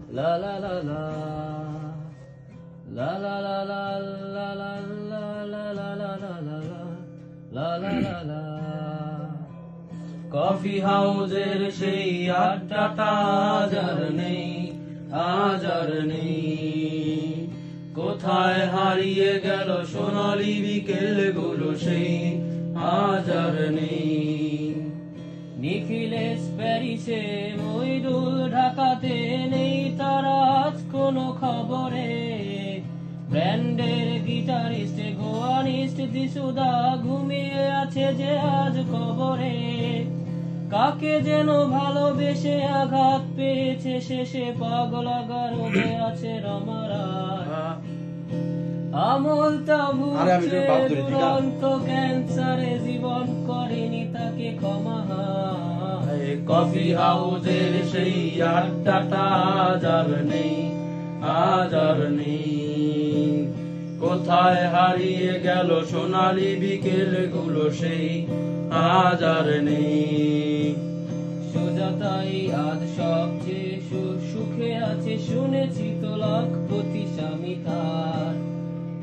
La la la la. La la la la la la la la la la la la la la la la. Coffee হাউজের সেই আড্ডাটা আজ আর নেই, আজ আর নেই। কোথায় হারিয়ে গেল সোনালি বিকেলগুলো সেই আজ আর নেই। নিখিলেশ প্যারিসে, মইদুল ঢাকাতে, নেই তারা আজ কোনো খবরে। ব্র্যান্ডের গিটারিস্ট, গোয়ানিস্ট দিশুদা ঘুমিয়ে আছে যে আজ কবরে। কাকে যেন ভালোবেসে আঘাত পেয়েছে শেষে, পাগলা গারদে আছে রমারায়। আমলটা ভুগছে দুরন্ত ক্যান্সারে, জীবন করেনি তাকে ক্ষমা। কফি হাউজের সেই আড্ডাটা আজ আর নেই, আজ আর নেই। কোথায় হারিয়ে গেল সোনালি বিকেলগুলো সেই আজ আর নেই। সুজাতাই আজ সবচেয়ে সুখে আছে শুনেছি তো, লাখপতি স্বামী তার।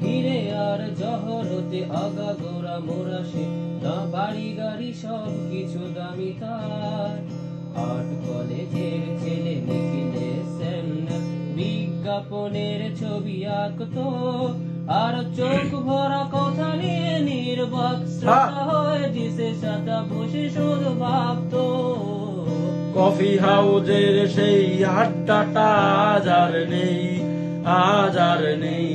হিরে আর জহরতে আগাগোড়া মোরা সে, না বাড়ি গাড়ি সব কিছু দামি তার। আর্ট কলেজের ছেলে নিখিলেশ বিজ্ঞাপনের ছবি আঁকতো, আর চোখ ভরা কথা নিয়ে নির্বাক শ্রোতা হয়ে ডিসে সাদা বসে শুধু ভাবতো। কফি হাউজের সেই আড্ডাটা আজ আর নেই, আজ আর নেই।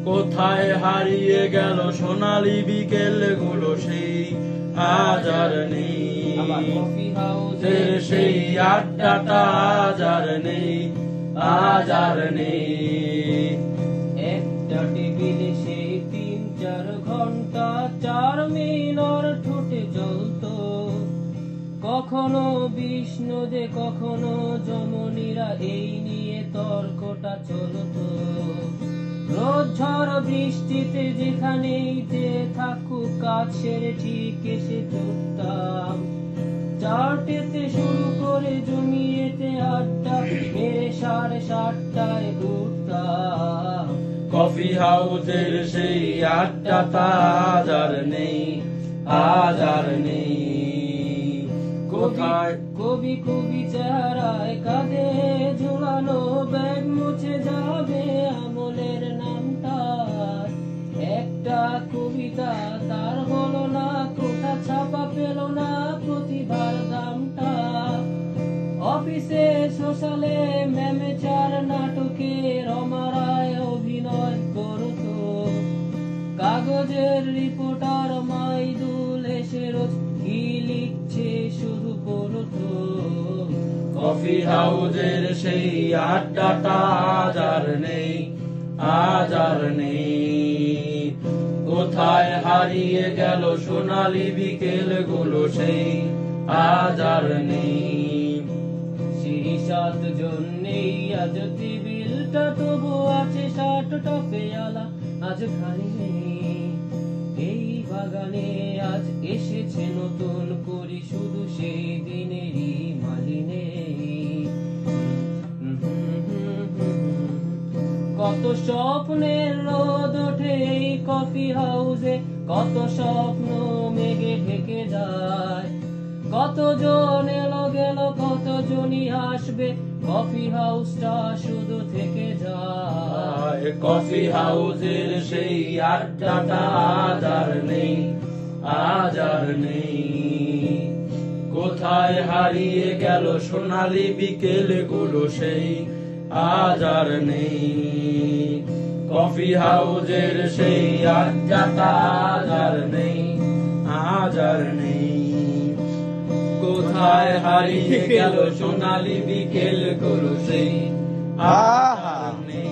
কোথায় হারিয়ে গেল সোনালি বিকেলগুলো সেই আজ আর নেই। কফি হাউজের সেই আড্ডাটা আজ আর নেই, আজ আর নেই। একটা টেবিলে সেই 3-4 ঘন্টা চারমিনার ঠোঁটে জ্বলতো। কখনো বিষ্ণুদে, কখনো যমনীরা, এই নিয়ে তর্কটা চলতো। রোজ ঝড় বৃষ্টিতে যেখানেই যে থাকুক, কাজ সেরে ঠিক এসে চলতাম। চারটেতে শুরু করে জমিয়েতে আড্ডা মেরে 7:30টায় উঠতাম। কফি হাউজের সেই আড্ডাটা আজ আর নেই, আজ আর নেই। কোথায় কবি কবি চেহারায় কাঁধে ঝুলানো ব্যাগ মুছে যাবে আমলের নামটা। একটা কবিতা তার হলো না, কোথা ছাপা পেল না প্রতিভার দামটা। অফিসে সোশ্যালে ম্যামেচার নাটকে রমারায় অভিনয় করতো। কাগজের রিপোর্টার মাইদুল এসে রোজ কি লিখছে শুধু পড়তো। কফি হাউজের সেই আড্ডাটা আজ আর নেই, আজ আর নেই। কোথায় হারিয়ে গেল সোনালি বিকেলগুলো সেই আজ আর নেই। 7 জন নেই আজ টেবিলটা, তবু আছে 60টা পেয়ালা আজ খালি নেই। এই বাগানে আজ এসেছে নতুন করি, শুধু সেই দিনেরই মালি নেই। কত স্বপ্নের রোদ ওঠে এই কফি হাউসে, কত স্বপ্ন মেঘে ঢেকে যায়। কতজন এলো গেল, কতজনই আসবে, কফি হাউসটা শুধু থেকে যায়। কফি হাউসের সেই আড্ডাটা আজ আর নেই, আজ আর নেই। কোথায় হারিয়ে গেল সোনালি বিকেলগুলো সেই আজ আর নেই। কফি হাউসের সেই আড্ডাটা আজ আর নেই, আজ আর নেই। কোথায় হারিয়ে গেল সোনালি বিকেলগুলো সেই আজ আর নেই।